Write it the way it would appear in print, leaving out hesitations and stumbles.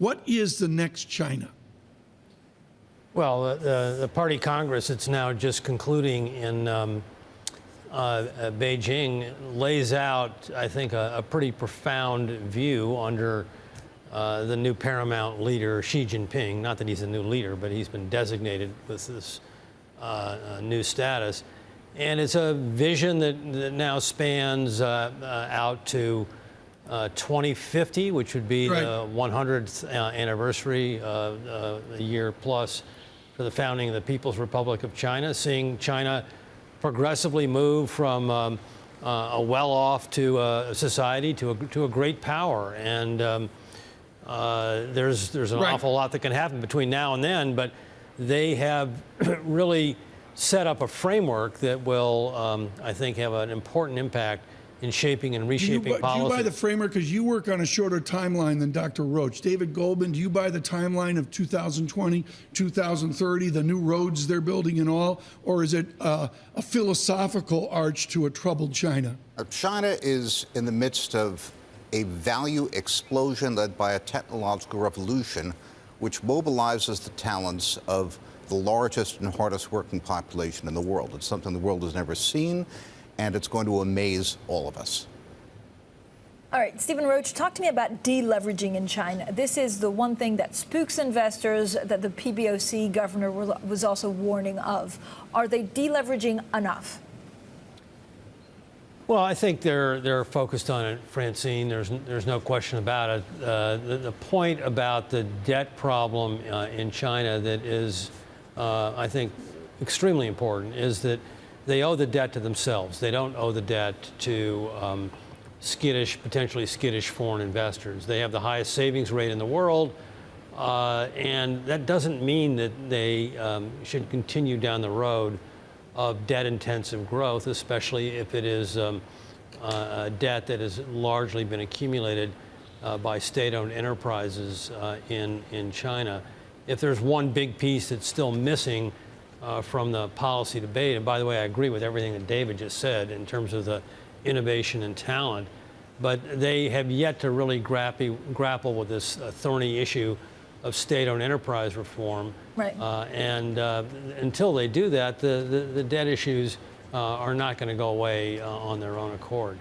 What is the next China? Well, the Party Congress, it's now just concluding in Beijing, lays out, I think, a pretty profound view under the new paramount leader, Xi Jinping. Not that he's a new leader, but he's been designated with this new status. And it's a vision that now spans out to 2050, which would be the 100th anniversary, a year plus for the founding of the People's Republic of China, seeing China progressively move from a well-off to a society to a great power. And there's an awful lot that can happen between now and then, but they have really set up a framework that will, I think, have an important impact in shaping and reshaping policy. Do you buy the framework, because you work on a shorter timeline than Dr. Roach? David Goldman, do you buy the timeline of 2020, 2030, the new roads they're building and all, or is it a philosophical arch to a troubled China? China is in the midst of a value explosion led by a technological revolution which mobilizes the talents of the largest and hardest working population in the world. It's something the world has never seen, and it's going to amaze all of us. All right, Stephen Roach, talk to me about deleveraging in China. This is the one thing that spooks investors, that the PBOC governor was also warning of. Are they deleveraging enough? Well, I think they're focused on it, Francine. There's no question about it. The point about the debt problem in China that is, I think, extremely important is that they owe the debt to themselves. They don't owe the debt to potentially skittish foreign investors. They have the highest savings rate in the world, and that doesn't mean that they should continue down the road of debt-intensive growth, especially if it is a debt that has largely been accumulated by state-owned enterprises in China. If there's one big piece that's still missing from the policy debate, and by the way, I agree with everything that David just said in terms of the innovation and talent, but they have yet to really grapple with this thorny issue of state-owned enterprise reform. Right. And until they do that, the debt issues are not going to go away on their own accord.